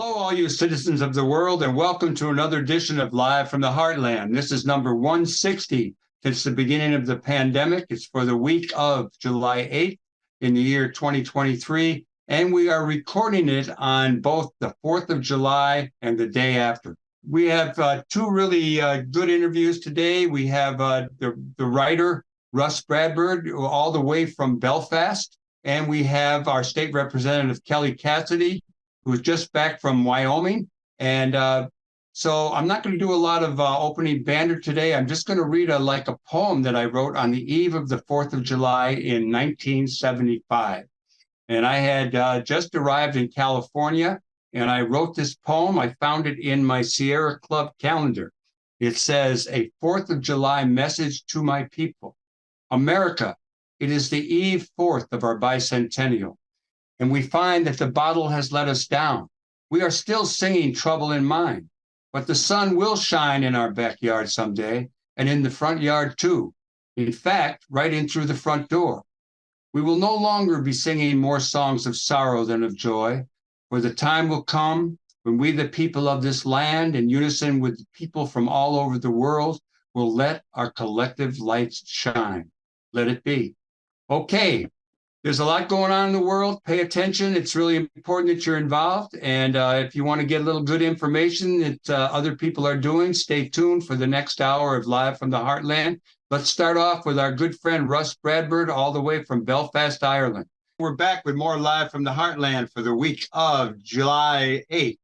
Hello, all you citizens of the world, and welcome to another edition of Live from the Heartland. This is number 160 since the beginning of the pandemic. It's for the week of July 8th in the year 2023, and we are recording it on both the 4th of July and the day after. We have two really good interviews today. We have the writer, Rus Bradburd, all the way from Belfast, and we have our state representative, Cassidy, who is just back from Wyoming. And so I'm not going to do a lot of opening banter today. I'm just going to read a poem that I wrote on the eve of the 4th of July in 1975. And I had just arrived in California, and I wrote this poem. I found it in my Sierra Club calendar. It says, "A 4th of July message to my people. America, it is the eve 4th of our bicentennial. And we find that the bottle has let us down. We are still singing Trouble in Mind, but the sun will shine in our backyard someday, and in the front yard too. In fact, right in through the front door. We will no longer be singing more songs of sorrow than of joy, for the time will come when we, the people of this land, in unison with people from all over the world, will let our collective lights shine. Let it be." Okay. There's a lot going on in the world. Pay attention. It's really important that you're involved. And if you want to get a little good information that other people are doing, stay tuned for the next hour of Live from the Heartland. Let's start off with our good friend Rus Bradburd, all the way from Belfast, Ireland. We're back with more Live from the Heartland for the week of July 8th.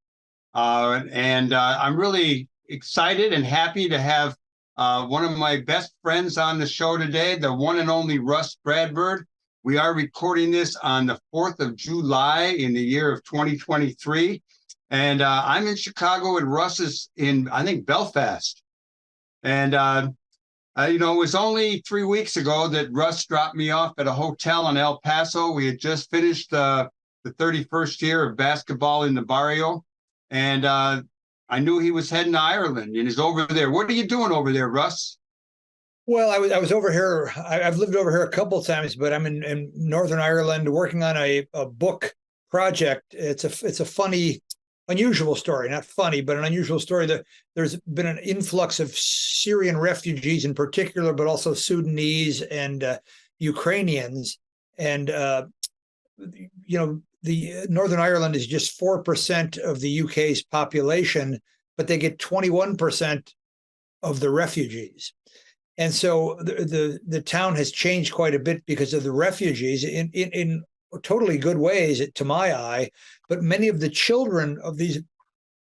I'm really excited and happy to have one of my best friends on the show today, the one and only Rus Bradburd. We are recording this on the 4th of July in the year of 2023. And I'm in Chicago and Rus is in, I think, Belfast. And, it was only 3 weeks ago that Rus dropped me off at a hotel in El Paso. We had just finished the 31st year of basketball in the barrio. And I knew he was heading to Ireland and he's over there. What are you doing over there, Rus? Well, I was over here. I've lived over here a couple of times, but I'm in Northern Ireland working on a book project. It's a funny, unusual story. Not funny, but an unusual story. There's been an influx of Syrian refugees in particular, but also Sudanese and Ukrainians. And, the Northern Ireland is just 4% of the UK's population, but they get 21% of the refugees. And so the town has changed quite a bit because of the refugees in totally good ways, to my eye. But many of the children of these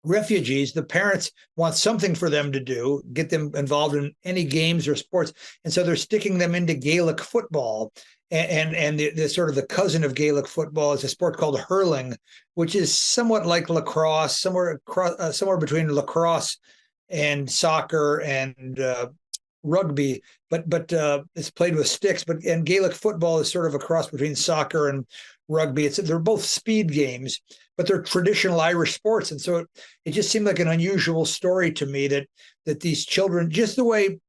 refugees, the parents want something for them to do, get them involved in any games or sports. And so they're sticking them into Gaelic football. And the sort of the cousin of Gaelic football is a sport called hurling, which is somewhat like lacrosse, somewhere between lacrosse and soccer and rugby, but it's played with sticks. And Gaelic football is sort of a cross between soccer and rugby. They're both speed games, but they're traditional Irish sports. And so it just seemed like an unusual story to me that these children, just the way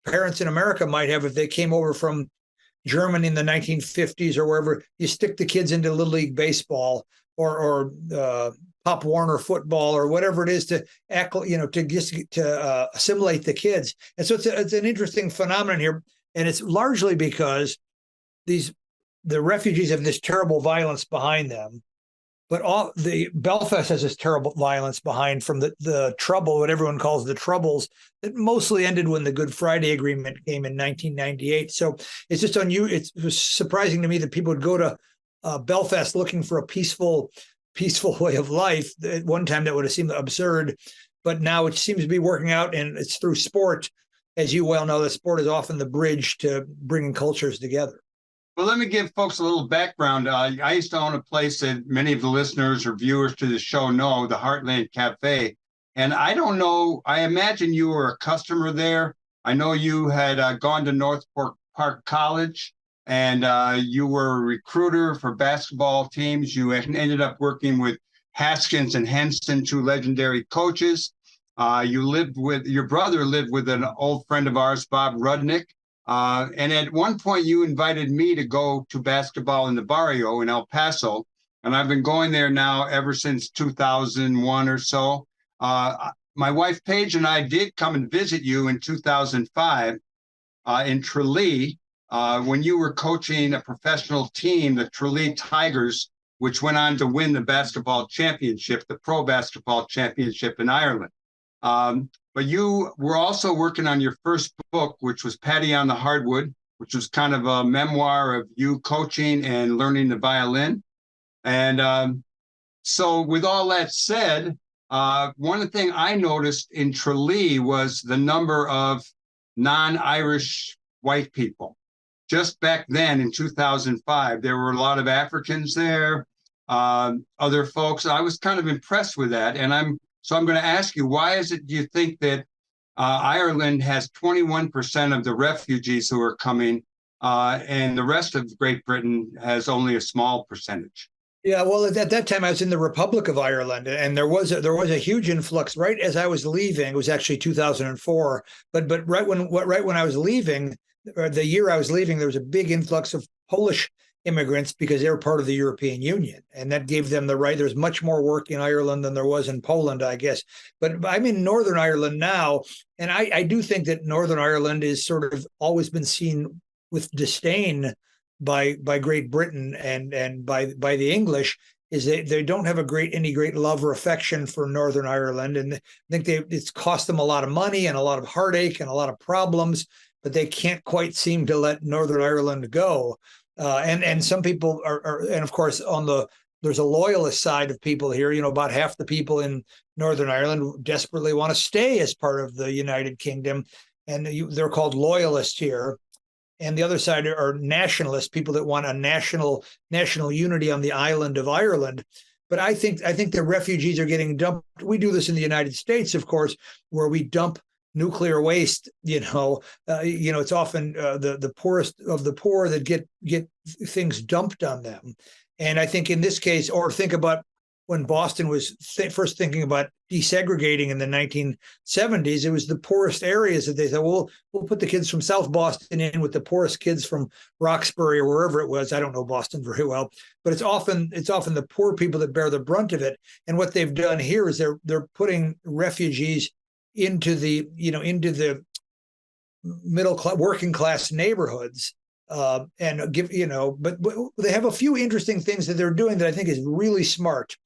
parents in America might have if they came over from Germany in the 1950s or wherever, you stick the kids into Little League baseball or Pop Warner football or whatever it is to assimilate the kids. And so it's an interesting phenomenon here. And it's largely because the refugees have this terrible violence behind them, but Belfast has this terrible violence behind from the trouble, what everyone calls the Troubles, that mostly ended when the Good Friday Agreement came in 1998. So it's just it was surprising to me that people would go to Belfast looking for a peaceful way of life. At one time that would have seemed absurd, but now it seems to be working out, and it's through sport. As you well know, the sport is often the bridge to bringing cultures together. Well, let me give folks a little background. I used to own a place that many of the listeners or viewers to the show know, the Heartland Cafe. And I don't know, I imagine you were a customer there. I know you had gone to Northport Park College, and you were a recruiter for basketball teams. You ended up working with Haskins and Henson, two legendary coaches. Your brother lived with an old friend of ours, Bob Rudnick. And at one point, you invited me to go to basketball in the barrio in El Paso. and I've been going there now ever since 2001 or so. My wife Paige and I did come and visit you in 2005 in Tralee when you were coaching a professional team, the Tralee Tigers, which went on to win the basketball championship, the pro basketball championship in Ireland. But you were also working on your first book, which was Patty on the Hardwood, which was kind of a memoir of you coaching and learning the violin. And so with all that said, one thing I noticed in Tralee was the number of non-Irish white people. Just back then in 2005, there were a lot of Africans there, other folks. I was kind of impressed with that. And I'm going to ask you, why is it you think that Ireland has 21% of the refugees who are coming, and the rest of Great Britain has only a small percentage? Yeah, well, at that time I was in the Republic of Ireland, and there was a huge influx right as I was leaving. It was actually 2004, but right when I was leaving, or the year I was leaving, there was a big influx of Polish immigrants because they were part of the European Union, and that gave them the right. There's much more work in Ireland than there was in Poland, I guess. But I'm in Northern Ireland now, and I do think that Northern Ireland is sort of always been seen with disdain by Great Britain and by the English, is they don't have any great love or affection for Northern Ireland, and I think it's cost them a lot of money and a lot of heartache and a lot of problems, but they can't quite seem to let Northern Ireland go. And some people are, and of course there's a loyalist side of people here. About half the people in Northern Ireland desperately want to stay as part of the United Kingdom, and they're called loyalists here. And the other side are nationalists, people that want a national unity on the island of Ireland. But I think the refugees are getting dumped. We do this in the United States, of course, where we dump nuclear waste. It's often the poorest of the poor that get things dumped on them. And I think in this case, or think about when Boston was first thinking about desegregating in the 1970s, it was the poorest areas that they said, well, we'll put the kids from South Boston in with the poorest kids from Roxbury or wherever it was. I don't know Boston very well, but it's often the poor people that bear the brunt of it. And what they've done here is they're putting refugees into the middle class, working class neighborhoods. But they have a few interesting things that they're doing that I think is really smart.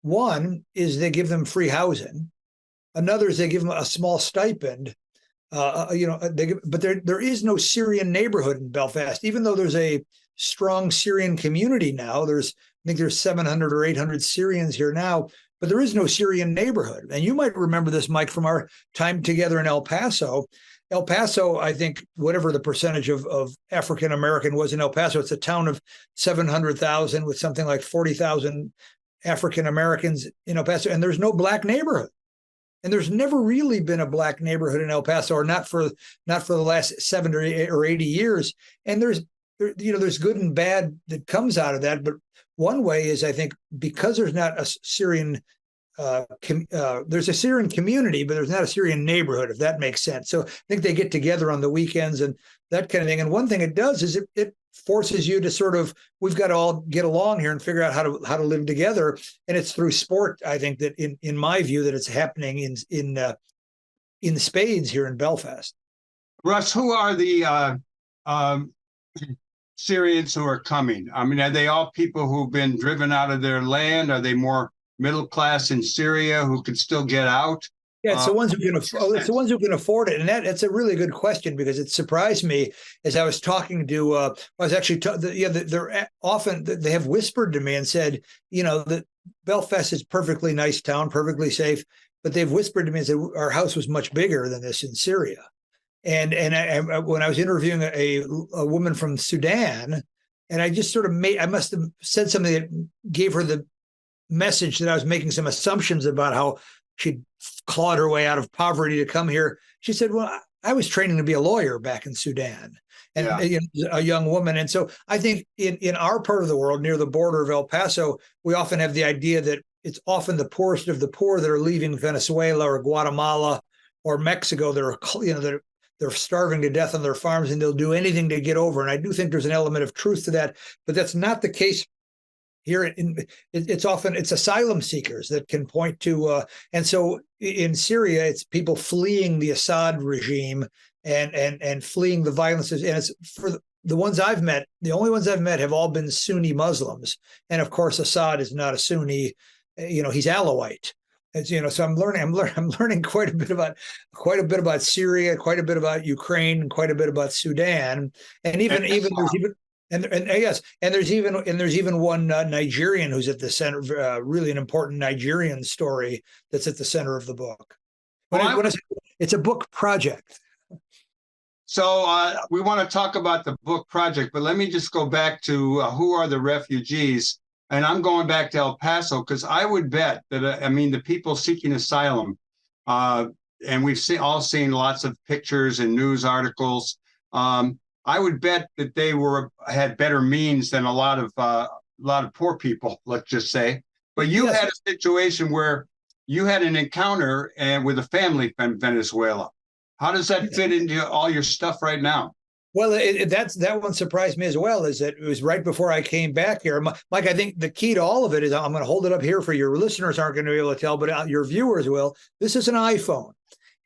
One is they give them free housing. Another is they give them a small stipend. But there is no Syrian neighborhood in Belfast, even though there's a strong Syrian community now. I think there's 700 or 800 Syrians here now, but there is no Syrian neighborhood. And you might remember this, Mike, from our time together in El Paso. El Paso, I think, whatever the percentage of African American was in El Paso, it's a town of 700,000 with something like 40,000 African Americans in El Paso, and there's no black neighborhood. And there's never really been a black neighborhood in El Paso, or not for the last 70 or 80 years. And there's good and bad that comes out of that. But one way is, I think, because there's not a Syrian there's a Syrian community, but there's not a Syrian neighborhood, if that makes sense. So I think they get together on the weekends and that kind of thing. And one thing it does is it forces you to sort of, we've got to all get along here and figure out how to live together. And it's through sport, I think, that in my view, that it's happening in spades here in Belfast. Rus, who are the Syrians who are coming? I mean, are they all people who've been driven out of their land? Are they more middle class in Syria who can still get out? Yeah, it's the ones who can afford it, and that's a really good question, because it surprised me as I was talking to. I was actually they're often, they have whispered to me and said, that Belfast is a perfectly nice town, perfectly safe, but they've whispered to me and said our house was much bigger than this in Syria. And when I was interviewing a woman from Sudan, and I just sort of I must have said something that gave her the message that I was making some assumptions about how she'd clawed her way out of poverty to come here. She said, well, I was training to be a lawyer back in Sudan, and a young woman. And so I think in our part of the world, near the border of El Paso, we often have the idea that it's often the poorest of the poor that are leaving Venezuela or Guatemala or Mexico. They're starving to death on their farms, and they'll do anything to get over. And I do think there's an element of truth to that, but that's not the case It's asylum seekers that can point to, and so in Syria, it's people fleeing the Assad regime and fleeing the violences. And it's for the ones I've met, the only ones I've met have all been Sunni Muslims. And of course, Assad is not a Sunni, he's Alawite. So I'm learning quite a bit about Syria, quite a bit about Ukraine, quite a bit about Sudan, and there's even one Nigerian who's at the center, really an important Nigerian story that's at the center of the book. It's a book project. So we want to talk about the book project, but let me just go back to who are the refugees? And I'm going back to El Paso because I would bet that, the people seeking asylum, and we've all seen lots of pictures and news articles. I would bet that they had better means than a lot of poor people, let's just say. But you had a situation where you had an encounter with a family from Venezuela. How does that fit into all your stuff right now? Well, that one surprised me as well. Is that it was right before I came back here, Mike. I think the key to all of it is I'm going to hold it up here for your listeners aren't going to be able to tell, but your viewers will. This is an iPhone,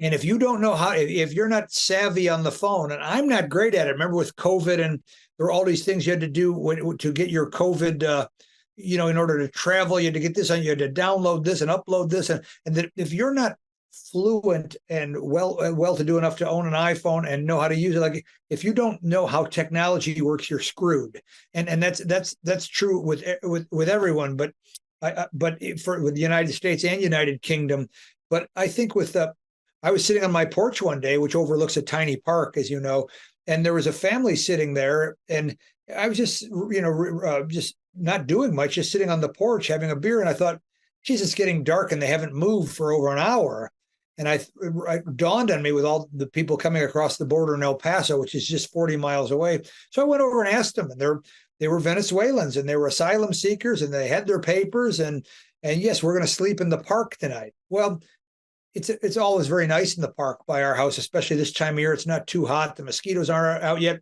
and if you don't know if you're not savvy on the phone, and I'm not great at it. Remember with COVID, and there were all these things you had to do to get your COVID. In order to travel, you had to get this on. You had to download this and upload this, and that if you're not fluent and well to do enough to own an iPhone and know how to use it, like if you don't know how technology works, you're screwed. And that's true with everyone, but with the United States and United Kingdom. But I think I was sitting on my porch one day, which overlooks a tiny park, as you know, and there was a family sitting there, and I was just just not doing much, just sitting on the porch having a beer, and I thought, geez, it's getting dark and they haven't moved for over an hour. And it dawned on me with all the people coming across the border in El Paso, which is just 40 miles away. So I went over and asked them, and they were Venezuelans and they were asylum seekers and they had their papers. And yes, we're going to sleep in the park tonight. Well, it's always very nice in the park by our house, especially this time of year. It's not too hot. The mosquitoes aren't out yet,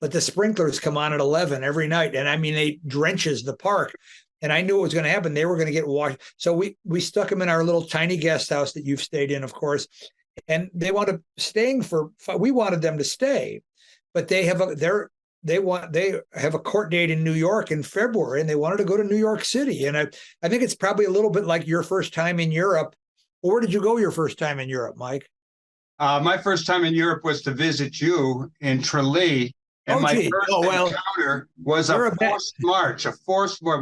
but the sprinklers come on at 11 every night. And it drenches the park. And I knew what was going to happen. They were going to get washed. So we stuck them in our little tiny guest house that you've stayed in, of course. And they wanted we wanted them to stay, but they have a court date in New York in February, and they wanted to go to New York City. And I think it's probably a little bit like your first time in Europe. Where did you go your first time in Europe, Mike? My first time in Europe was to visit you in Tralee. And my first encounter was a forced march. We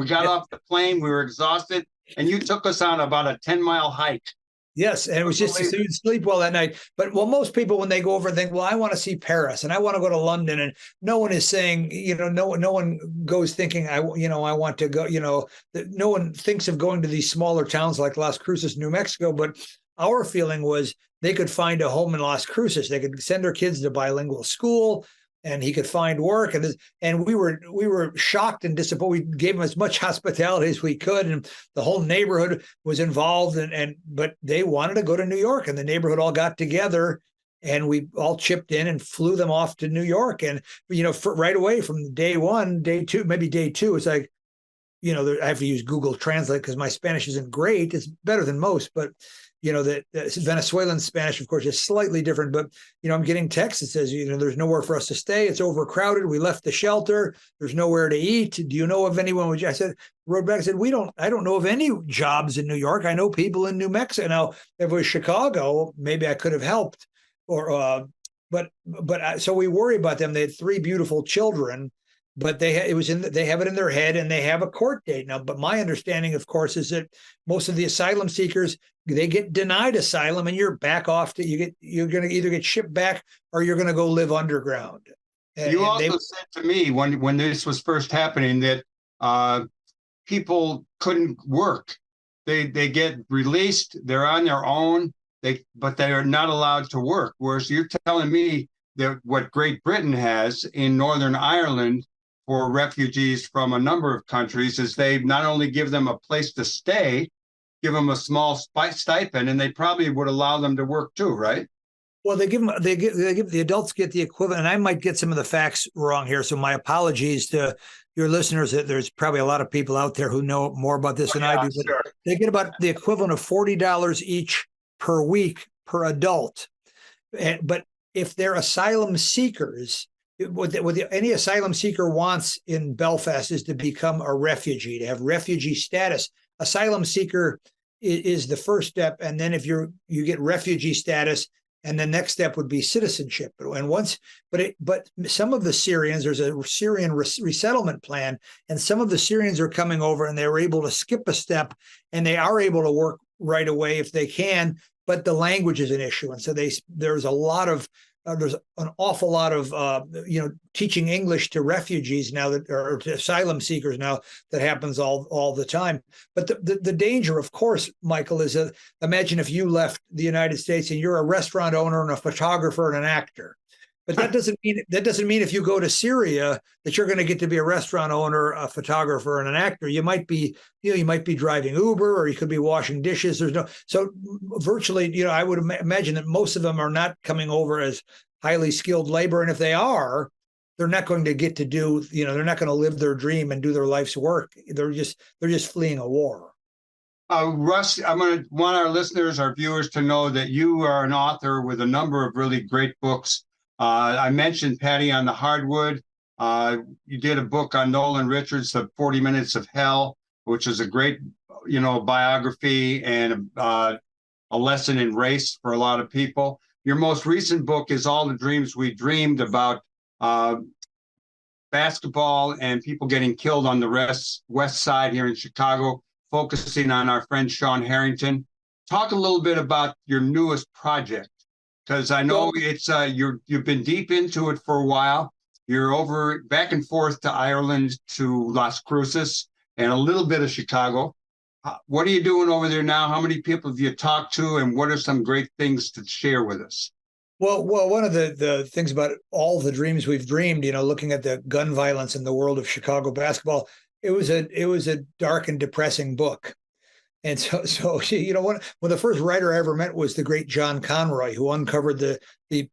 got off the plane. We were exhausted. And you took us on about a 10-mile hike. Yes. And it was just so you'd sleep well that night. But most people, when they go over and think, well, I want to see Paris and I want to go to London. And no one is saying, no one goes thinking, I want to go, no one thinks of going to these smaller towns like Las Cruces, New Mexico. But our feeling was they could find a home in Las Cruces. They could send their kids to bilingual school, and he could find work, and we were shocked and disappointed. We gave him as much hospitality as we could, and the whole neighborhood was involved. But they wanted to go to New York, and the neighborhood all got together, and we all chipped in and flew them off to New York. And right away from day one, day two, maybe day two, it's like, I have to use Google Translate because my Spanish isn't great. It's better than most, but the Venezuelan Spanish, of course, is slightly different, but, I'm getting texts that says, there's nowhere for us to stay. It's overcrowded. We left the shelter. There's nowhere to eat. Do you know of anyone? I said, wrote back, I said, I don't know of any jobs in New York. I know people in New Mexico. Now, if it was Chicago, maybe I could have helped so we worry about them. They had 3 beautiful children, but they have it in their head, and they have a court date now. But my understanding, of course, is that most of the asylum seekers, they get denied asylum, and you're back off you're going to either get shipped back or you're going to go live underground. You also said to me when this was first happening that people couldn't work. They get released, they're on their own, but they are not allowed to work. Whereas you're telling me that what Great Britain has in Northern Ireland for refugees from a number of countries is they not only give them a place to stay, give them a small stipend, and they probably would allow them to work too, right? Well, they give the adults get the equivalent, and I might get some of the facts wrong here. So my apologies to your listeners. That there's probably a lot of people out there who know more about this than I do. But sure. they get about the equivalent of $40 each per week per adult. But if they're asylum seekers, what any asylum seeker wants in Belfast is to become a refugee, to have refugee status. Asylum seeker is the first step, and then if you get refugee status, and the next step would be citizenship. But some of the Syrians, there's a Syrian resettlement plan, and some of the Syrians are coming over, and they're able to skip a step, and they are able to work right away if they can. But the language is an issue, and so there's an awful lot of teaching English to refugees now or to asylum seekers now that happens all the time. But the danger, of course, Michael, is imagine if you left the United States and you're a restaurant owner and a photographer and an actor. But that doesn't mean if you go to Syria that you're going to get to be a restaurant owner, a photographer, and an actor. You might be driving Uber, or you could be washing dishes. So virtually, I would imagine that most of them are not coming over as highly skilled labor, and if they are, they're not going to get to do. They're not going to live their dream and do their life's work. They're just fleeing a war. Rus, I'm going to want our listeners, our viewers, to know that you are an author with a number of really great books. I mentioned Patty on the Hardwood. You did a book on Nolan Richards, The 40 Minutes of Hell, which is a great, biography and a lesson in race for a lot of people. Your most recent book is All the Dreams We Dreamed, about basketball and people getting killed on the west side here in Chicago, focusing on our friend Sean Harrington. Talk a little bit about your newest project, because I know it's you've been deep into it for a while. You're over back and forth to Ireland, to Las Cruces, and a little bit of Chicago. What are you doing over there now? How many people have you talked to, and what are some great things to share with us? Well, one of the things about All the Dreams We've Dreamed, looking at the gun violence in the world of Chicago basketball, it was a dark and depressing book. And so one of the first writer I ever met was the great John Conroy, who uncovered the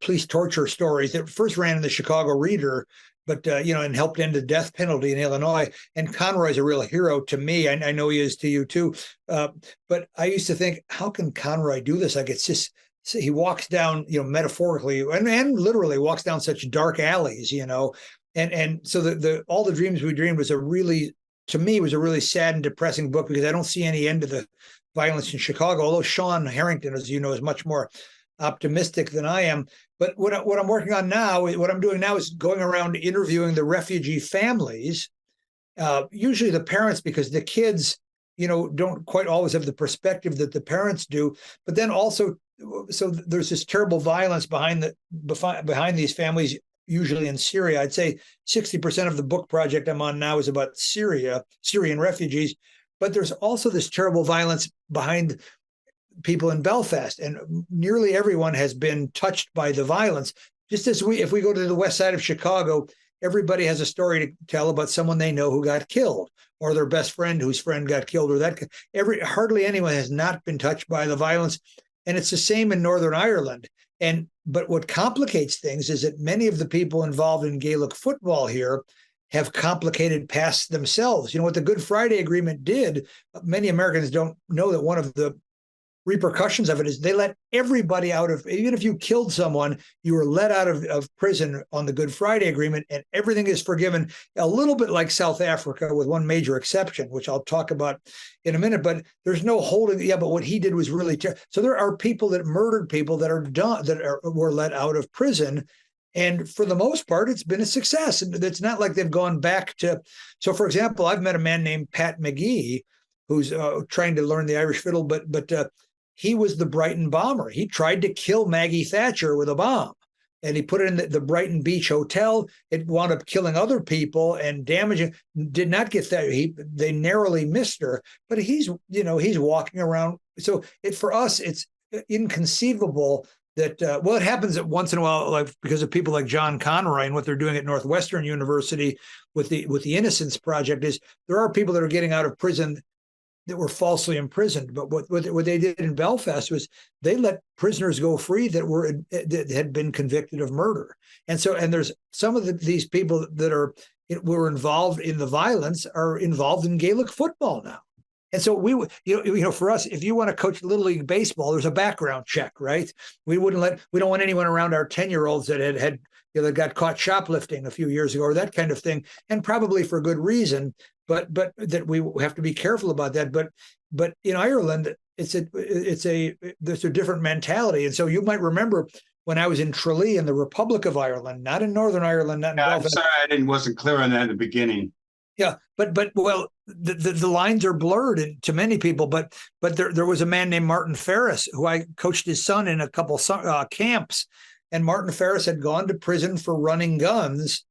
police torture stories that first ran in the Chicago Reader, but and helped end the death penalty in Illinois. And Conroy's a real hero to me. I know he is to you too. But I used to think, how can Conroy do this? Like, it's just, he walks down, metaphorically and literally walks down such dark alleys, and so the All the Dreams We Dreamed was a really sad and depressing book, because I don't see any end to the violence in Chicago, although Sean Harrington, as you know, is much more optimistic than I am. But what I'm working on now, what I'm doing now, is going around interviewing the refugee families, usually the parents, because the kids, don't quite always have the perspective that the parents do. But then also, so there's this terrible violence behind these families, usually in Syria. I'd say 60% of the book project I'm on now is about Syrian refugees, but there's also this terrible violence behind people in Belfast, and nearly everyone has been touched by the violence. Just as if we go to the west side of Chicago, everybody has a story to tell about someone they know who got killed, or their best friend whose friend got killed, or hardly anyone has not been touched by the violence. And it's the same in Northern Ireland. But what complicates things is that many of the people involved in Gaelic football here have complicated past themselves. What the Good Friday Agreement did, many Americans don't know that one of the repercussions of it is they let everybody out of, even if you killed someone, you were let out of prison on the Good Friday Agreement, and everything is forgiven, a little bit like South Africa, with one major exception, which I'll talk about in a minute. But there's no holding. Yeah, but what he did was really terrible. So there are people that murdered people that were let out of prison. And for the most part, it's been a success. And it's not like they've gone back to. So, for example, I've met a man named Pat McGee, who's trying to learn the Irish fiddle, but he was the Brighton bomber. He tried to kill Maggie Thatcher with a bomb, and he put it in the Brighton Beach Hotel. It wound up killing other people and damaging. Did not get that. They narrowly missed her, but he's walking around. So for us, it's inconceivable that it happens once in a while, like because of people like John Conroy and what they're doing at Northwestern University with the Innocence Project. Is there are people that are getting out of prison that were falsely imprisoned. But what they did in Belfast was they let prisoners go free that had been convicted of murder. And there's some of these people that were involved in the violence are involved in Gaelic football now. And so for us, if you want to coach Little League baseball, there's a background check, right? We don't want anyone around our 10-year-olds that that got caught shoplifting a few years ago or that kind of thing, and probably for good reason. But that we have to be careful about that. But in Ireland, there's a different mentality. And so you might remember when I was in Tralee in the Republic of Ireland, not in Northern Ireland, not in Belfast. I'm sorry, I wasn't clear on that in the beginning. Yeah, but the lines are blurred to many people. But there was a man named Martin Ferris who I coached his son in a couple camps, and Martin Ferris had gone to prison for running guns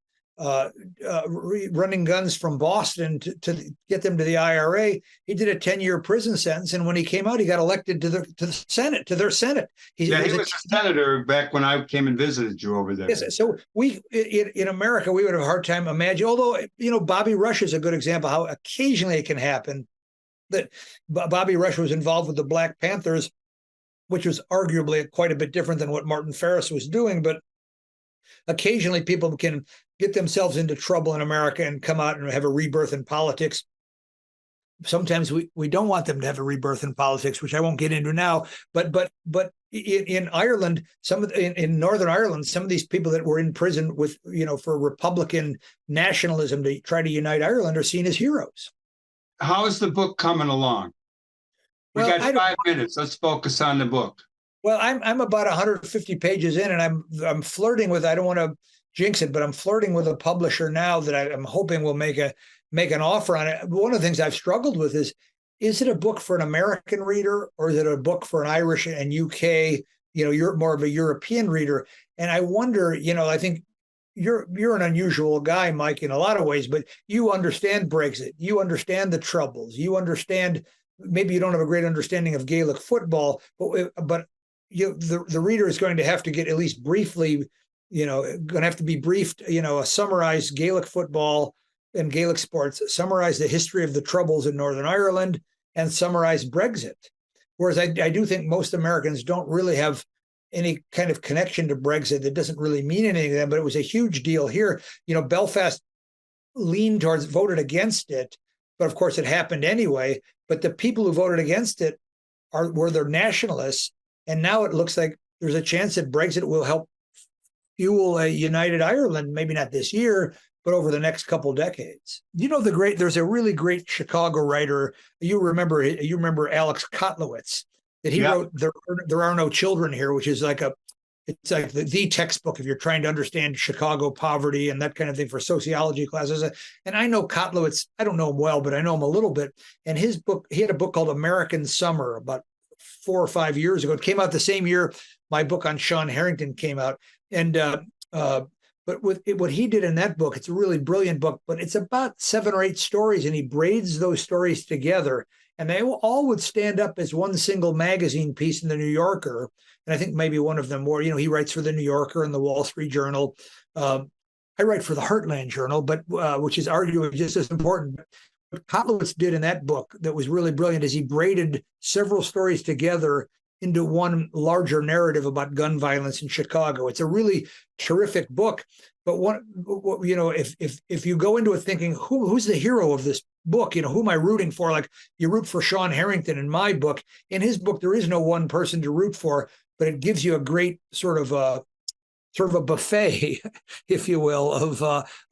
from Boston to get them to the IRA. He did a 10-year prison sentence, and when he came out, he got elected to their Senate. He was a senator back when I came and visited you over there. Yes, so in America, we would have a hard time imagining. Although Bobby Rush is a good example how occasionally it can happen. That Bobby Rush was involved with the Black Panthers, which was arguably quite a bit different than what Martin Ferris was doing, but occasionally people can get themselves into trouble in America and come out and have a rebirth in politics. Sometimes we don't want them to have a rebirth in politics, which I won't get into now. But in Ireland, in Northern Ireland, some of these people that were in prison with for Republican nationalism to try to unite Ireland are seen as heroes. How is the book coming along? We got 5 minutes. Let's focus on the book. Well, I'm about 150 pages in, and I'm flirting with. I don't want to jinx it, but I'm flirting with a publisher now that I'm hoping will make an offer on it. One of the things I've struggled with is it a book for an American reader or is it a book for an Irish and UK? You're more of a European reader, and I wonder. I think you're an unusual guy, Mike, in a lot of ways, but you understand Brexit, you understand the Troubles, you understand. Maybe you don't have a great understanding of Gaelic football, but the reader is going to have to get at least briefly, going to have to be briefed, summarize Gaelic football and Gaelic sports, summarize the history of the Troubles in Northern Ireland, and summarize Brexit. Whereas I do think most Americans don't really have any kind of connection to Brexit. It doesn't really mean anything to them, but it was a huge deal here. Belfast voted against it, but of course it happened anyway. But the people who voted against it were the nationalists. And now it looks like there's a chance that Brexit will help fuel a united Ireland, maybe not this year, but over the next couple decades. There's a really great Chicago writer. You remember Alex Kotlowitz, that he wrote There Are No Children Here, which is it's like the textbook if you're trying to understand Chicago poverty and that kind of thing for sociology classes. And I know Kotlowitz, I don't know him well, but I know him a little bit. And his book, he had a book called American Summer about 4 or 5 years ago. It came out the same year my book on Sean Harrington came out. And but what he did in that book, it's a really brilliant book, but it's about 7 or 8 stories, and he braids those stories together, and they all would stand up as one single magazine piece in the New Yorker. And I think maybe one of them more, he writes for the New Yorker and the Wall Street Journal. I write for the Heartland Journal, but which is arguably just as important. What Kotlowitz did in that book that was really brilliant is he braided several stories together into one larger narrative about gun violence in Chicago. It's a really terrific book. But if you go into it thinking, who's the hero of this book? Who am I rooting for? Like you root for Sean Harrington in my book. In his book, there is no one person to root for, but it gives you a great sort of a buffet, if you will,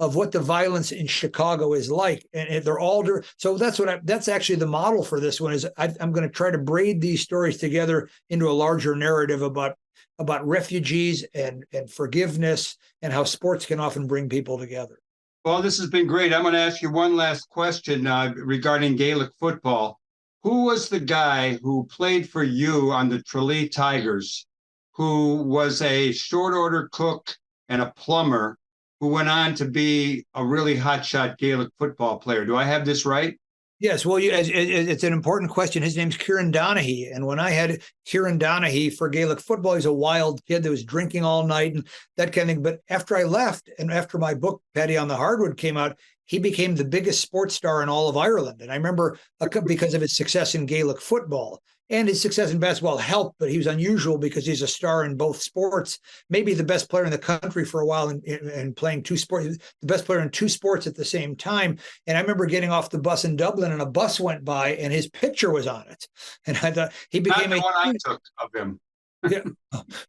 of what the violence in Chicago is like, and they're all so. That's actually the model for this one. Is I'm going to try to braid these stories together into a larger narrative about refugees and forgiveness and how sports can often bring people together. Well, this has been great. I'm going to ask you one last question regarding Gaelic football. Who was the guy who played for you on the Tralee Tigers, who was a short order cook and a plumber, who went on to be a really hotshot Gaelic football player? Do I have this right? Yes. Well, it's an important question. His name's Kieran Donaghy. And when I had Kieran Donaghy for Gaelic football, he's a wild kid that was drinking all night and that kind of thing. But after I left and after my book, Paddy on the Hardwood, came out, he became the biggest sports star in all of Ireland. And I remember because of his success in Gaelic football. And his success in basketball helped, but he was unusual because he's a star in both sports. Maybe the best player in the country for a while and playing two sports, the best player in two sports at the same time. And I remember getting off the bus in Dublin, and a bus went by, and his picture was on it. And I thought he became Not the one I took of him. Yeah,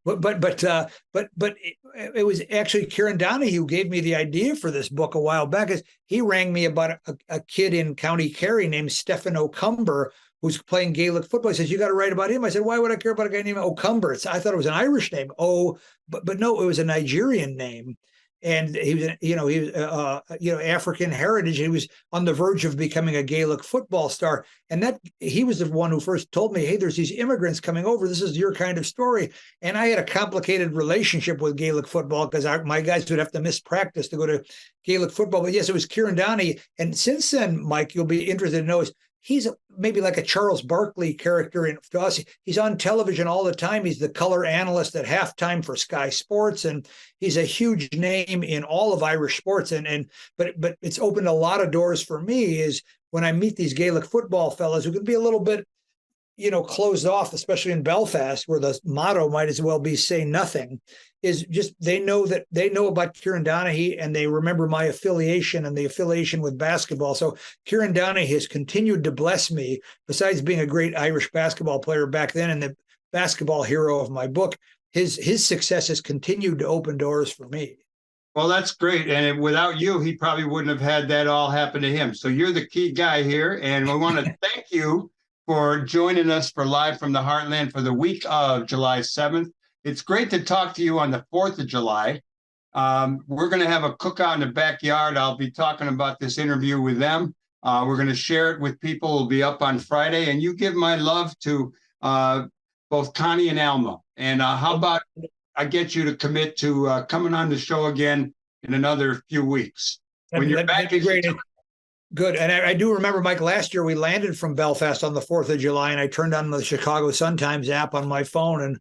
but it was actually Kieran Donaghy who gave me the idea for this book a while back. Is he rang me about a kid in County Kerry named Stephen O'Cumber, who's playing Gaelic football. He says, you got to write about him. I said, why would I care about a guy named O'Cumber? I thought it was an Irish name. But no, it was a Nigerian name. And he was, he was, African heritage. He was on the verge of becoming a Gaelic football star. And that he was the one who first told me, hey, there's these immigrants coming over. This is your kind of story. And I had a complicated relationship with Gaelic football because my guys would have to miss practice to go to Gaelic football. But yes, it was Kieran Donaghy. And since then, Mike, you'll be interested to know is he's maybe like a Charles Barkley character in to us. He's on television all the time. He's the color analyst at halftime for Sky Sports, and he's a huge name in all of Irish sports. But it's opened a lot of doors for me is when I meet these Gaelic football fellas who can be a little bit, closed off, especially in Belfast, where the motto might as well be "say nothing." Is just they know about Kieran Donaghy, and they remember my affiliation and the affiliation with basketball. So Kieran Donaghy has continued to bless me, besides being a great Irish basketball player back then and the basketball hero of my book. His success has continued to open doors for me. Well, that's great. And without you, he probably wouldn't have had that all happen to him. So you're the key guy here. And we want to thank you for joining us for Live from the Heartland for the week of July 7th. It's great to talk to you on the 4th of July. We're going to have a cookout in the backyard. I'll be talking about this interview with them. We're going to share it with people. It'll be up on Friday. And you give my love to both Connie and Alma. And how about I get you to commit to coming on the show again in another few weeks? When you're back, that'd be great. Good. And I do remember, Mike, last year we landed from Belfast on the 4th of July, and I turned on the Chicago Sun-Times app on my phone, and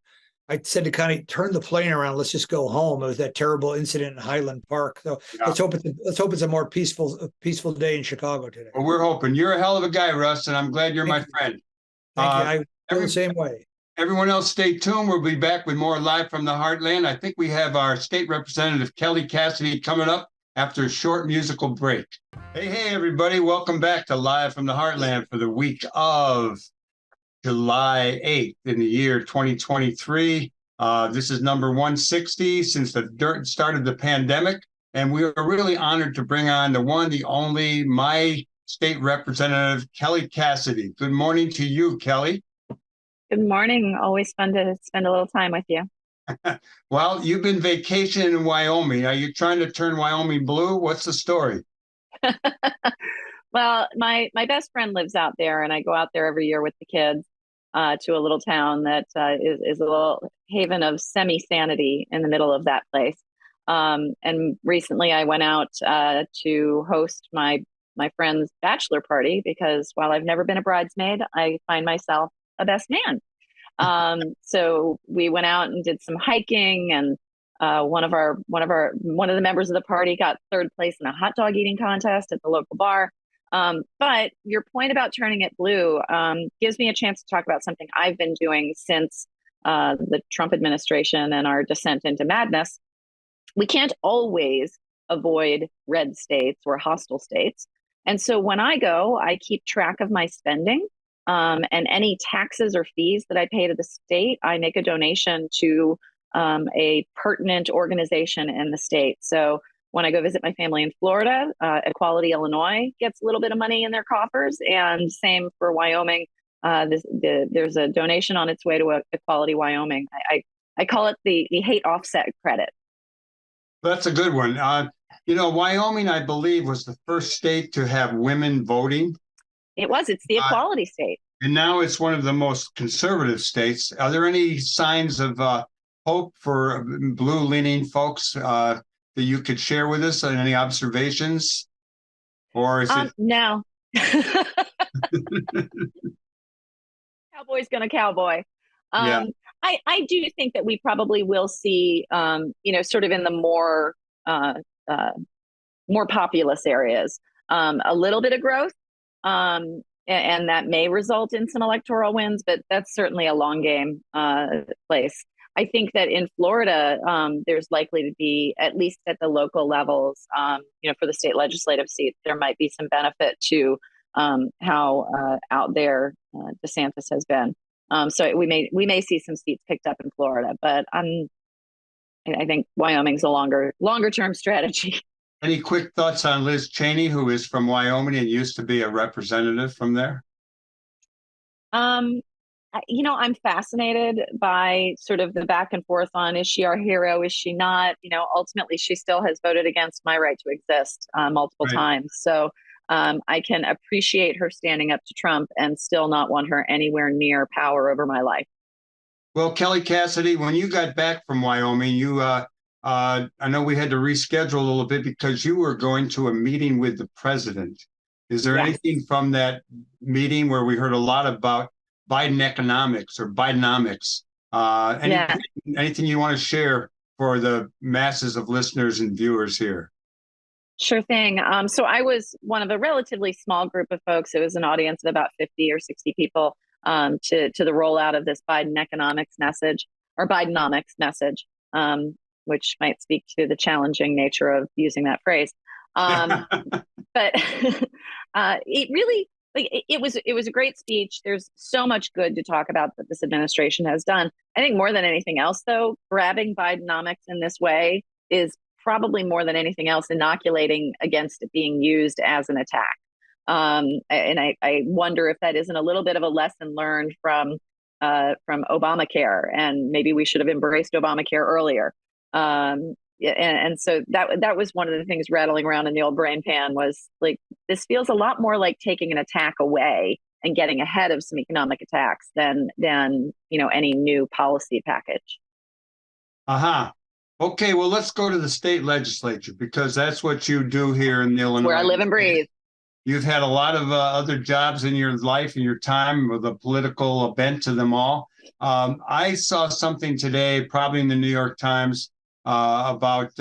I said to Connie, turn the plane around. Let's just go home. It was that terrible incident in Highland Park. So yeah. Let's hope it's a more peaceful day in Chicago today. Well, we're hoping. You're a hell of a guy, Russ, and I'm glad you're my friend. Thank you. I feel the same way. Everyone else, stay tuned. We'll be back with more Live from the Heartland. I think we have our state representative, Kelly Cassidy, coming up after a short musical break. Hey, everybody. Welcome back to Live from the Heartland for the week of July 8th in the year 2023. This is number 160 since the start of the pandemic. And we are really honored to bring on the one, the only, my state representative, Kelly Cassidy. Good morning to you, Kelly. Good morning. Always fun to spend a little time with you. Well, you've been vacationing in Wyoming. Are you trying to turn Wyoming blue? What's the story? Well, my best friend lives out there, and I go out there every year with the kids to a little town that is a little haven of semi-sanity in the middle of that place. And recently I went out to host my friend's bachelor party because while I've never been a bridesmaid, I find myself a best man. So we went out and did some hiking, and one of the members of the party got third place in a hot dog eating contest at the local bar. But your point about turning it blue gives me a chance to talk about something I've been doing since the Trump administration and our descent into madness. We can't always avoid red states or hostile states. And so when I go, I keep track of my spending. And any taxes or fees that I pay to the state, I make a donation to a pertinent organization in the state. So when I go visit my family in Florida, Equality Illinois gets a little bit of money in their coffers, and same for Wyoming. There's a donation on its way to Equality Wyoming. I call it the hate offset credit. That's a good one. Wyoming, I believe, was the first state to have women voting. It was. It's the equality state. And now it's one of the most conservative states. Are there any signs of hope for blue-leaning folks that you could share with us? Any observations? Or is it? No. Cowboy's gonna cowboy. Yeah. I do think that we probably will see, sort of in the more more populous areas. A little bit of growth, and that may result in some electoral wins, but that's certainly a long game place. I think that in Florida, there's likely to be, at least at the local levels, for the state legislative seats, there might be some benefit to how out there DeSantis has been. So we may see some seats picked up in Florida, but I think Wyoming's a longer term strategy. Any quick thoughts on Liz Cheney, who is from Wyoming and used to be a representative from there? I'm fascinated by sort of the back and forth on, is she our hero? Is she not? Ultimately, she still has voted against my right to exist multiple times. So I can appreciate her standing up to Trump and still not want her anywhere near power over my life. Well, Kelly Cassidy, when you got back from Wyoming, I know we had to reschedule a little bit because you were going to a meeting with the president. Is there anything from that meeting where we heard a lot about Biden economics or Bidenomics? Anything you want to share for the masses of listeners and viewers here? Sure thing. So I was one of a relatively small group of folks. It was an audience of about 50 or 60 people to the rollout of this Biden economics message, or Bidenomics message, which might speak to the challenging nature of using that phrase. But it really, it was a great speech. There's so much good to talk about that this administration has done. I think more than anything else, though, grabbing Bidenomics in this way is probably more than anything else inoculating against it being used as an attack. And I wonder if that isn't a little bit of a lesson learned from Obamacare, and maybe we should have embraced Obamacare earlier. And so that was one of the things rattling around in the old brain pan, was like, this feels a lot more like taking an attack away and getting ahead of some economic attacks than any new policy package. Okay, well, let's go to the state legislature, because that's what you do here in Illinois. Where I live and breathe. You've had a lot of other jobs in your life and your time with a political bent to them all. I saw something today, probably in the New York Times, about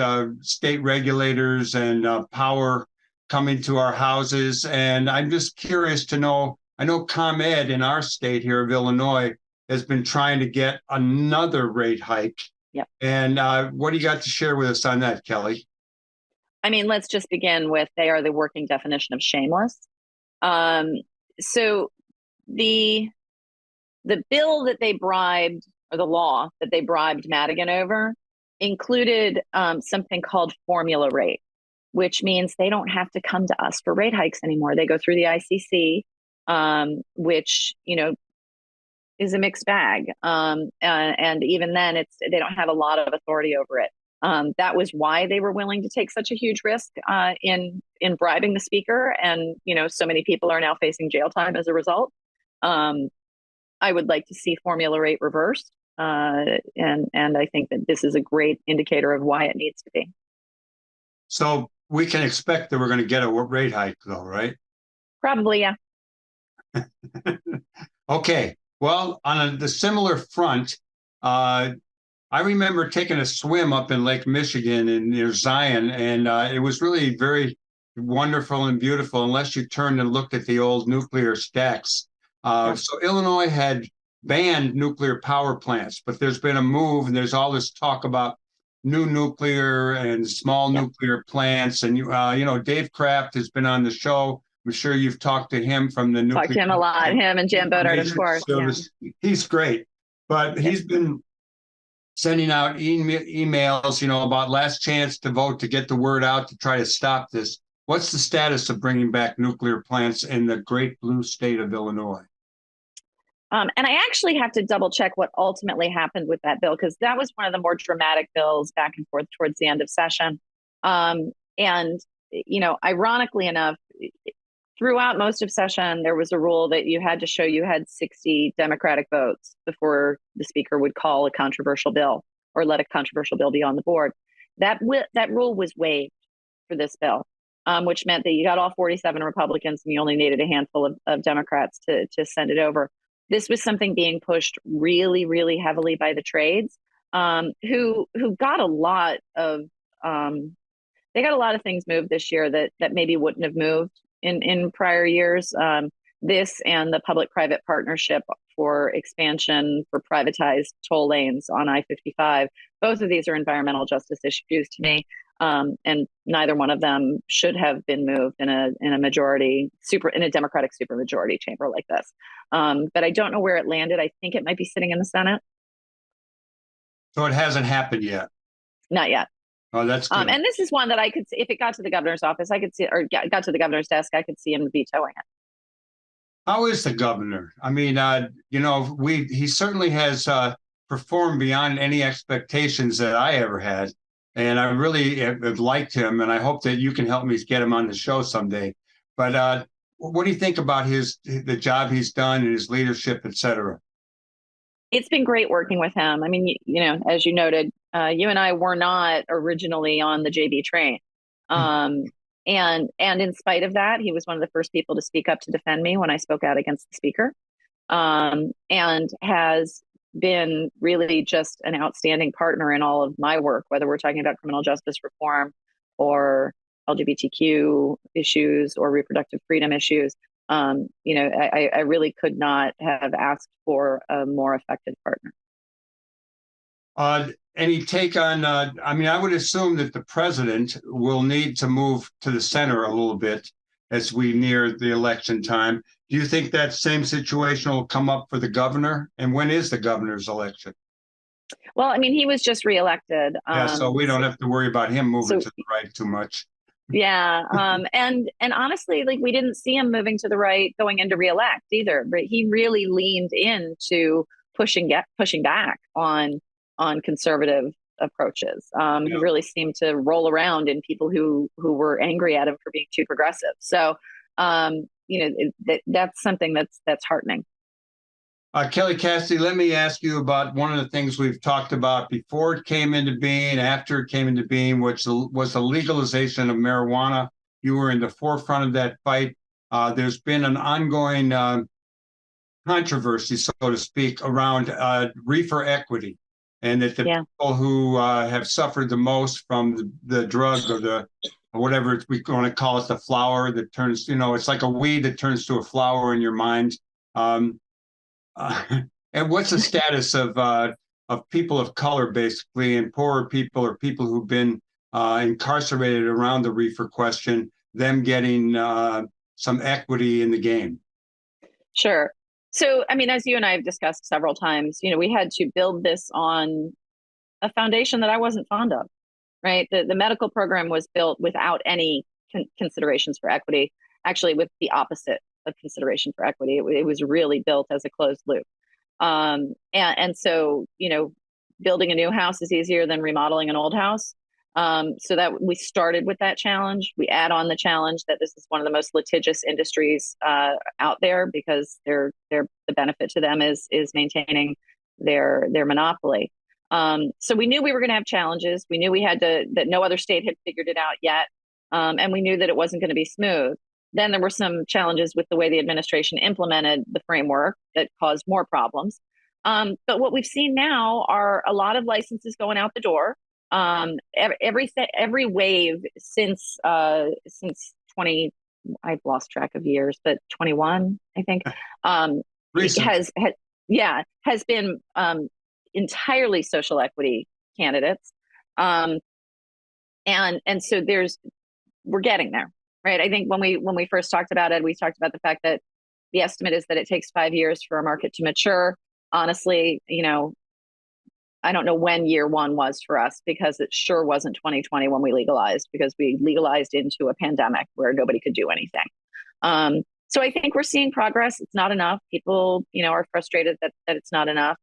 state regulators and power coming to our houses. And I'm just curious to know, I know ComEd in our state here of Illinois has been trying to get another rate hike. Yep. And what do you got to share with us on that, Kelly? I mean, let's just begin with, they are the working definition of shameless. So the bill that they bribed, or the law that they bribed Madigan over, included something called formula rate, which means they don't have to come to us for rate hikes anymore. They go through the ICC, which, is a mixed bag. And even then, they don't have a lot of authority over it. That was why they were willing to take such a huge risk in bribing the speaker. And, so many people are now facing jail time as a result. I would like to see formula rate reversed. And I think that this is a great indicator of why it needs to be. So we can expect that we're going to get a rate hike, though, right? Probably, yeah. Okay. Well, on the similar front, I remember taking a swim up in Lake Michigan near Zion, and it was really very wonderful and beautiful, unless you turned and looked at the old nuclear stacks. So Illinois had banned nuclear power plants, but there's been a move, and there's all this talk about new nuclear and small nuclear plants. And, Dave Kraft has been on the show. I'm sure you've talked to him from the nuclear. Talked to him a lot, him and Jan Bodart, of course. Yeah. He's great, but he's been sending out emails, about last chance to vote, to get the word out, to try to stop this. What's the status of bringing back nuclear plants in the great blue state of Illinois? And I actually have to double check what ultimately happened with that bill, because that was one of the more dramatic bills back and forth towards the end of session. And, ironically enough, throughout most of session, there was a rule that you had to show you had 60 Democratic votes before the speaker would call a controversial bill or let a controversial bill be on the board. That rule was waived for this bill, which meant that you got all 47 Republicans and you only needed a handful of Democrats to send it over. This was something being pushed really, really heavily by the trades, who got a lot of they got a lot of things moved this year that maybe wouldn't have moved in prior years. This and the public-private partnership for expansion for privatized toll lanes on I-55. Both of these are environmental justice issues to me, and neither one of them should have been moved in a Democratic supermajority chamber like this. But I don't know where it landed. I think it might be sitting in the Senate. So it hasn't happened yet. Not yet. Oh, that's good. And this is one that I could see, if it got to the governor's office, I could see, or got to the governor's desk, I could see him vetoing it. How is the governor? I mean, he certainly has performed beyond any expectations that I ever had. And I really have liked him, and I hope that you can help me get him on the show someday. But what do you think about the job he's done and his leadership, et cetera? It's been great working with him. I mean, as you noted, you and I were not originally on the JB train. And in spite of that, he was one of the first people to speak up to defend me when I spoke out against the speaker, and has been really just an outstanding partner in all of my work, whether we're talking about criminal justice reform or LGBTQ issues or reproductive freedom issues. I really could not have asked for a more effective partner. Any take on, I would assume that the president will need to move to the center a little bit as we near the election time. Do you think that same situation will come up for the governor? And when is the governor's election? Well, I mean, he was just reelected. So we don't have to worry about him moving to the right too much. Yeah. And honestly, like, we didn't see him moving to the right going into reelect either, but he really leaned into pushing back on conservative approaches. He really seemed to roll around in people who were angry at him for being too progressive. So, that's something that's heartening. Kelly Cassidy, let me ask you about one of the things we've talked about before it came into being, after it came into being, which was the legalization of marijuana. You were in the forefront of that fight. There's been an ongoing controversy, so to speak, around reefer equity, and that the people who have suffered the most from the drug or the whatever we want to call it, the flower that turns, it's like a weed that turns to a flower in your mind. And what's the status of people of color, basically, and poorer people or people who've been incarcerated around the reefer question, them getting some equity in the game? Sure. So, I mean, as you and I have discussed several times, we had to build this on a foundation that I wasn't fond of, right? The medical program was built without any considerations for equity, actually with the opposite of consideration for equity. It was really built as a closed loop. And so, building a new house is easier than remodeling an old house. So that we started with that challenge. We add on the challenge that this is one of the most litigious industries out there, because the benefit to them is maintaining their monopoly. So we knew we were going to have challenges. We knew that no other state had figured it out yet. And we knew that it wasn't going to be smooth. Then there were some challenges with the way the administration implemented the framework that caused more problems. But what we've seen now are a lot of licenses going out the door. Every wave since 20, I've lost track of years, but 21, I think, has been entirely social equity candidates. And so we're getting there. Right. I think when we first talked about it, we talked about the fact that the estimate is that it takes 5 years for a market to mature. Honestly, I don't know when year one was for us, because it sure wasn't 2020 when we legalized, because we legalized into a pandemic where nobody could do anything. So I think we're seeing progress. It's not enough. People, are frustrated that it's not enough.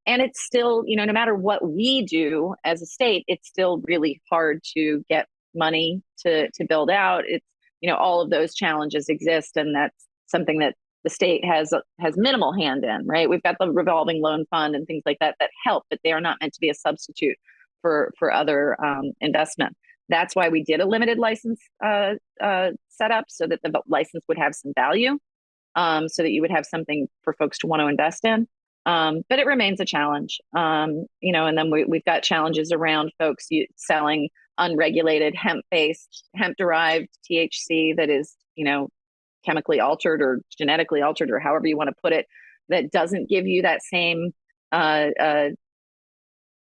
And it's still, no matter what we do as a state, it's still really hard to get money to build out. It's, all of those challenges exist, and that's something that the state has minimal hand in, right? We've got the revolving loan fund and things like that help, but they are not meant to be a substitute for other investment. That's why we did a limited license setup, so that the license would have some value, so that you would have something for folks to want to invest in. But it remains a challenge, and then we've got challenges around folks selling unregulated hemp-based, hemp-derived THC that is, chemically altered or genetically altered, or however you want to put it, that doesn't give you that same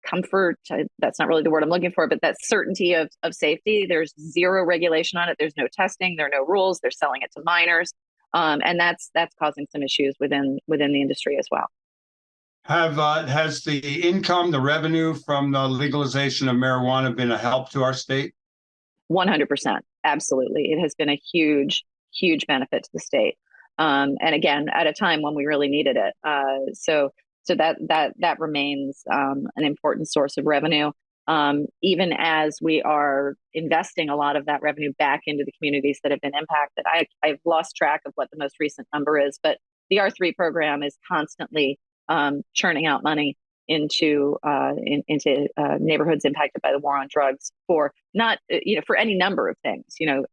comfort. That's not really the word I'm looking for, but that certainty of safety. There's zero regulation on it. There's no testing. There are no rules. They're selling it to minors. And that's causing some issues within the industry as well. Has the income, the revenue from the legalization of marijuana been a help to our state? 100%. Absolutely. It has been a huge benefit to the state. And again, at a time when we really needed it. So that remains an important source of revenue, even as we are investing a lot of that revenue back into the communities that have been impacted. I've lost track of what the most recent number is, but the R3 program is constantly churning out money into neighborhoods impacted by the war on drugs for not, for any number of things,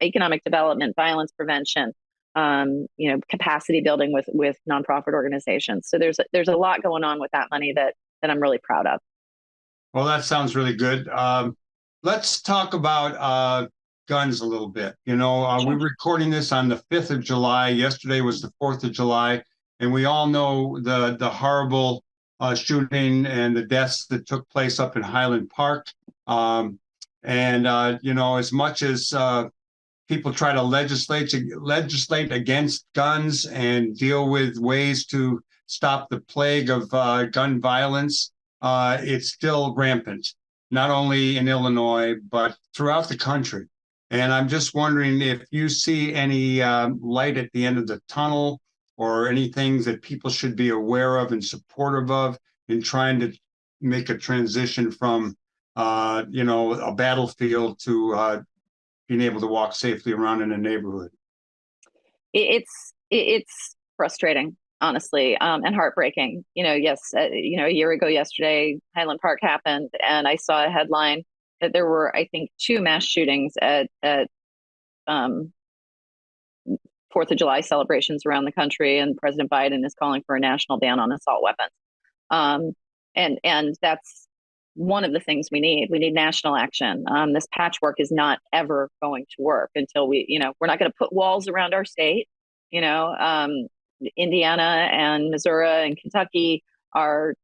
economic development, violence prevention, capacity building with nonprofit organizations. So there's a lot going on with that money that I'm really proud of. Well, that sounds really good. Let's talk about guns a little bit. Sure. We're recording this on the 5th of July. Yesterday was the 4th of July. And we all know the horrible shooting and the deaths that took place up in Highland Park. As much as people try to legislate against guns and deal with ways to stop the plague of gun violence, it's still rampant, not only in Illinois, but throughout the country. And I'm just wondering if you see any light at the end of the tunnel, or any things that people should be aware of and supportive of in trying to make a transition from, a battlefield to being able to walk safely around in a neighborhood. It's frustrating, honestly, and heartbreaking. Yes, a year ago yesterday, Highland Park happened, and I saw a headline that there were, I think, 2 mass shootings at 4th of July celebrations around the country, and President Biden is calling for a national ban on assault weapons. And that's one of the things we need. We need national action. This patchwork is not ever going to work until we're not going to put walls around our state. Indiana and Missouri and Kentucky are,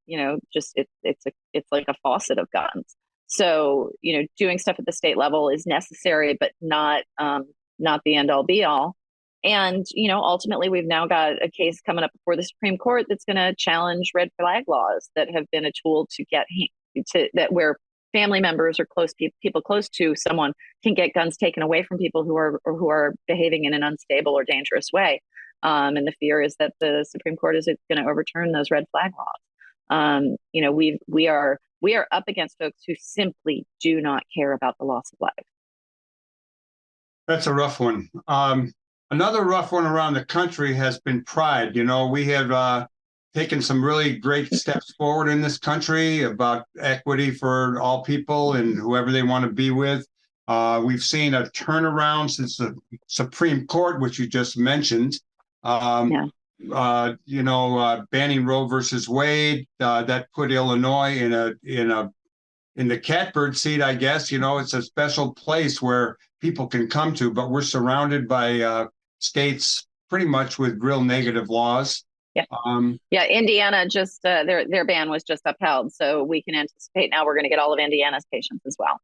just it's like a faucet of guns. So, doing stuff at the state level is necessary, but not the end all be all. And, ultimately, we've now got a case coming up before the Supreme Court that's going to challenge red flag laws that have been a tool to get that where family members or people close to someone can get guns taken away from people who are behaving in an unstable or dangerous way. And the fear is that the Supreme Court is going to overturn those red flag laws. We are up against folks who simply do not care about the loss of life. That's a rough one. Another rough one around the country has been Pride. We have taken some really great steps forward in this country about equity for all people and whoever they want to be with. We've seen a turnaround since the Supreme Court, which you just mentioned. Banning Roe versus Wade, that put Illinois in the catbird seat, I guess. It's a special place where people can come to, but we're surrounded by states pretty much with real negative laws. Yeah. Indiana just their ban was just upheld, so we can anticipate now we're going to get all of Indiana's patients as well.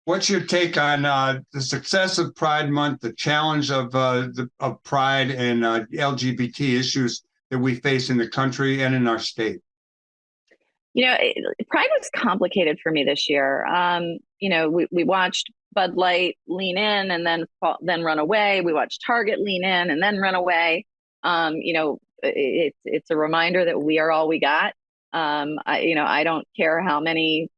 What's your take on the success of Pride Month, the challenge of Pride and LGBT issues that we face in the country and in our state? Pride was complicated for me this year. We watched Bud Light lean in and then run away. We watched Target lean in and then run away. It's a reminder that we are all we got. I don't care how many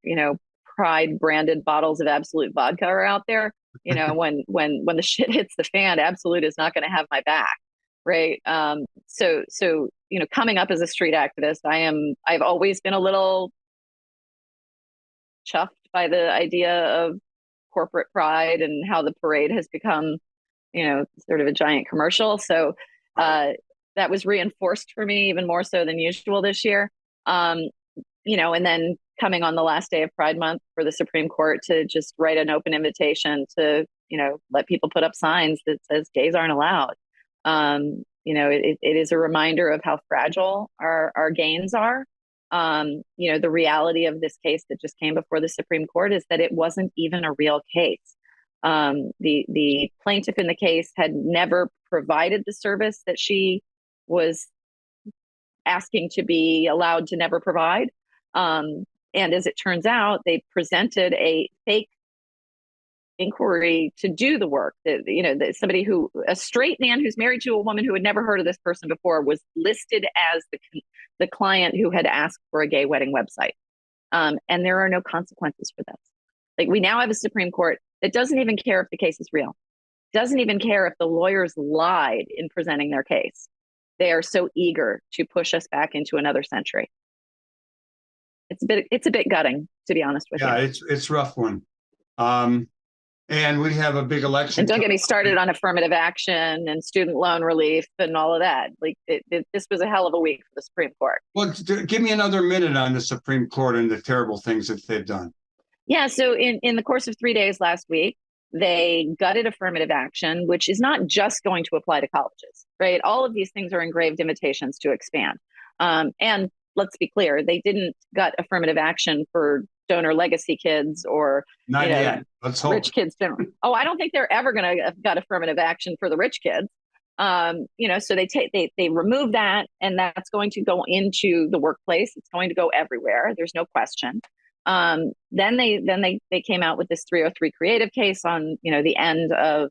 Pride branded bottles of Absolute vodka are out there. When the shit hits the fan, Absolute is not going to have my back, right? So coming up as a street activist, I've always been a little chuffed by the idea of corporate pride and how the parade has become, sort of a giant commercial. So that was reinforced for me even more so than usual this year. and then coming on the last day of Pride Month for the Supreme Court to just write an open invitation to, let people put up signs that says gays aren't allowed. It is a reminder of how fragile our gains are. The reality of this case that just came before the Supreme Court is that it wasn't even a real case. The plaintiff in the case had never provided the service that she was asking to be allowed to never provide. And as it turns out, they presented a fake inquiry to do the work. That a straight man who's married to a woman who had never heard of this person before was listed as the client who had asked for a gay wedding website. And there are no consequences for this. Like, we now have a Supreme Court that doesn't even care if the case is real, doesn't even care if the lawyers lied in presenting their case. They are so eager to push us back into another century. It's a bit gutting, to be honest with you. Yeah, it's a rough one. And we have a big election. And don't get me started on affirmative action and student loan relief and all of that. Like, this was a hell of a week for the Supreme Court. Well, give me another minute on the Supreme Court and the terrible things that they've done. Yeah, so in the course of 3 days last week, they gutted affirmative action, which is not just going to apply to colleges, right? All of these things are engraved invitations to expand. And let's be clear, they didn't gut affirmative action for donor legacy kids or not yet. Let's hope. Rich kids generally. Oh, I don't think they're ever going to gut affirmative action for the rich kids. So they remove that, and that's going to go into the workplace. It's going to go everywhere. There's no question. Then they came out with this 303 creative case on the end of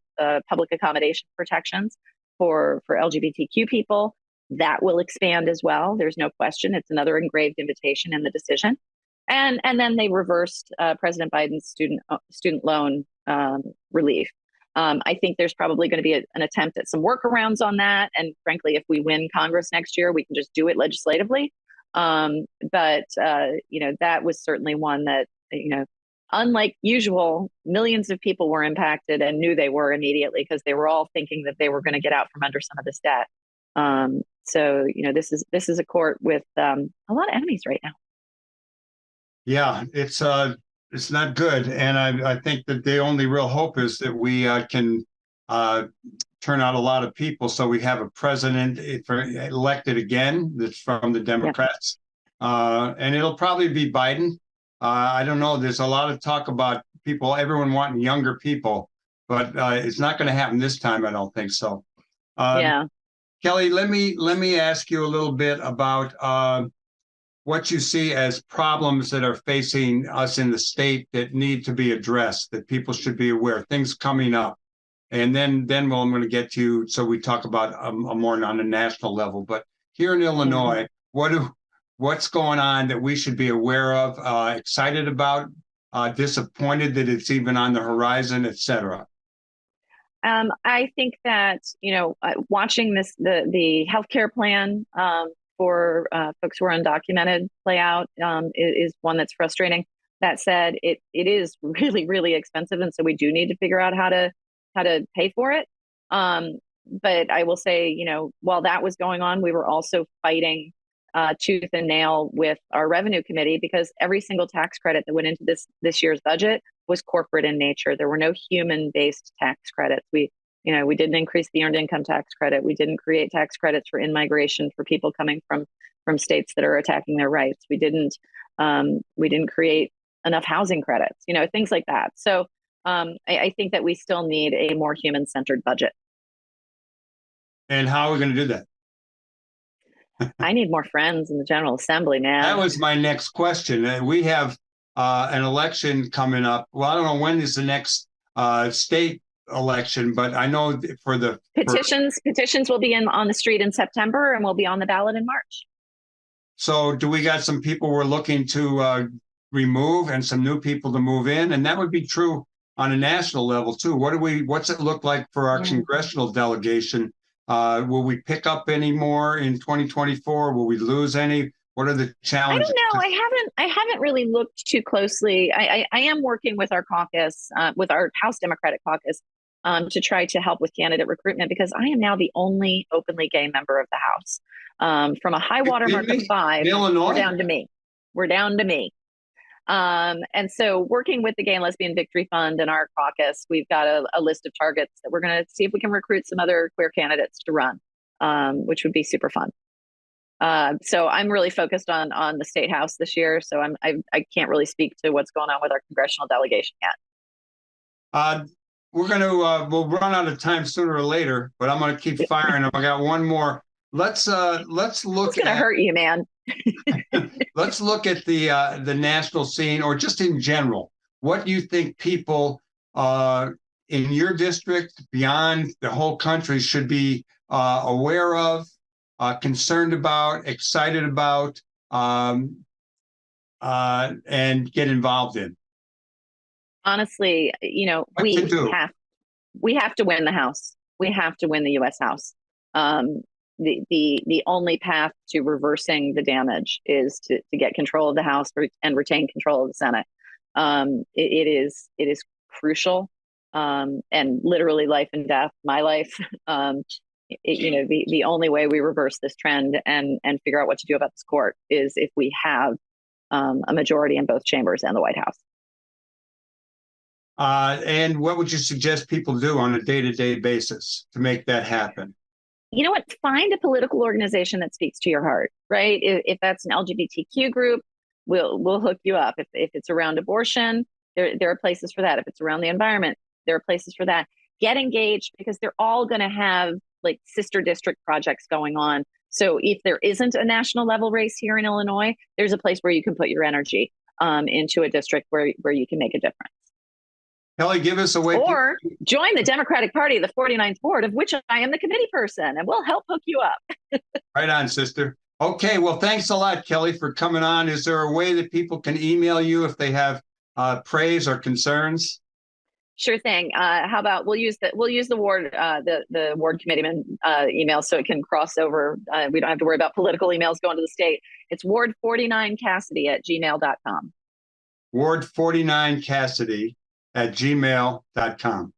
public accommodation protections for LGBTQ people. That will expand as well. There's no question. It's another engraved invitation in the decision. And then they reversed President Biden's student loan relief. I think there's probably going to be an attempt at some workarounds on that. And frankly, if we win Congress next year, we can just do it legislatively. But that was certainly one that, unlike usual, millions of people were impacted and knew they were immediately because they were all thinking that they were going to get out from under some of this debt. So this is a court with a lot of enemies right now. Yeah, it's not good. And I think that the only real hope is that we can turn out a lot of people so we have a president elected again that's from the Democrats. Yeah. And it'll probably be Biden. I don't know. There's a lot of talk about everyone wanting younger people, but it's not going to happen this time. I don't think so. Yeah. Kelly, let me ask you a little bit about what you see as problems that are facing us in the state that need to be addressed, that people should be aware, things coming up. And then I'm going to get to, so we talk about more on a national level. But here in Illinois, what's going on that we should be aware of, excited about, disappointed that it's even on the horizon, et cetera? I think that, watching the healthcare plan for folks who are undocumented play out is one that's frustrating. That said, it is really, really expensive. And so we do need to figure out how to pay for it. But I will say, while that was going on, we were also fighting tooth and nail with our revenue committee because every single tax credit that went into this year's budget was corporate in nature. There were no human-based tax credits. We didn't increase the earned income tax credit. We didn't create tax credits for in-migration for people coming from states that are attacking their rights. We didn't create enough housing credits, things like that. So I think that we still need a more human-centered budget. And how are we going to do that? I need more friends in the General Assembly, man. That was my next question. We have an election coming up. Well, I don't know when is the next state election, but I know for the petitions will be on the street in September and will be on the ballot in March. So do we got some people we're looking to remove and some new people to move in? And that would be true on a national level too. What's it look like for our congressional delegation? Will we pick up any more in 2024? Will we lose any? What are the challenges? I don't know. I haven't really looked too closely. I am working with our caucus, with our House Democratic caucus, to try to help with candidate recruitment because I am now the only openly gay member of the House. From a high water mark of 5, we're down to me. we're down to me. And so working with the Gay and Lesbian Victory Fund and our caucus, we've got a list of targets that we're going to see if we can recruit some other queer candidates to run, which would be super fun. So I'm really focused on the state house this year. So I can't really speak to what's going on with our congressional delegation yet. We're going to we'll run out of time sooner or later, but I'm going to keep firing. I got one more. Let's look. It's going to hurt you, man. Let's look at the national scene, or just in general. What do you think people in your district, beyond the whole country, should be aware of, concerned about, excited about, and get involved in? Honestly, we have to win the House. We have to win the U.S. House. The only path to reversing the damage is to get control of the House and retain control of the Senate. It is crucial, and literally life and death. My life. The only way we reverse this trend and figure out what to do about this court is if we have a majority in both chambers and the White House. And what would you suggest people do on a day-to-day basis to make that happen? You know what? Find a political organization that speaks to your heart, right? If that's an LGBTQ group, we'll hook you up. If it's around abortion, there are places for that. If it's around the environment, there are places for that. Get engaged, because they're all going to have like sister district projects going on. So if there isn't a national level race here in Illinois, there's a place where you can put your energy into a district where you can make a difference. Kelly, give us a way. Or join the Democratic Party, the 49th ward, of which I am the committee person, and we'll help hook you up. Right on, sister. Okay, well, thanks a lot, Kelly, for coming on. Is there a way that people can email you if they have praise or concerns? Sure thing. How about we'll use the ward the ward committeeman email, so it can cross over. We don't have to worry about political emails going to the state. It's ward49cassidy@gmail.com. Ward49cassidy@gmail.com.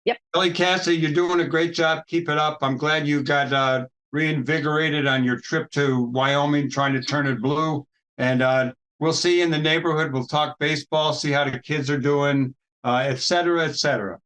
Yep. Kelly Cassidy, you're doing a great job. Keep it up. I'm glad you got reinvigorated on your trip to Wyoming, trying to turn it blue. And we'll see you in the neighborhood. We'll talk baseball, see how the kids are doing, et cetera, et cetera.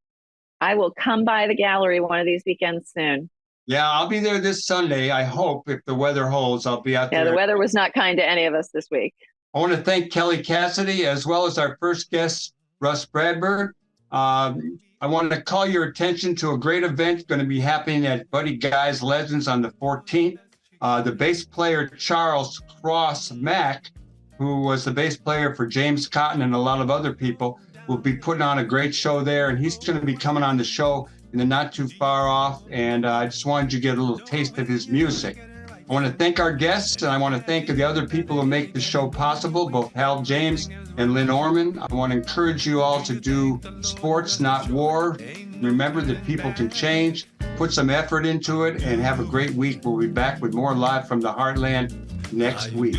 I will come by the gallery one of these weekends soon. Yeah, I'll be there this Sunday. I hope, if the weather holds, I'll be out there. Yeah, the weather was not kind to any of us this week. I want to thank Kelly Cassidy, as well as our first guest, Rus Bradburd. I want to call your attention to a great event going to be happening at Buddy Guy's Legends on the 14th. The bass player Charles Cross Mack, who was the bass player for James Cotton and a lot of other people, will be putting on a great show there, and he's going to be coming on the show in the not too far off, and I just wanted you to get a little taste of his music. I want to thank our guests, and I want to thank the other people who make the show possible, both Hal James and Lynn Orman. I want to encourage you all to do sports, not war. Remember that people can change. Put some effort into it, and have a great week. We'll be back with more Live from the Heartland next week.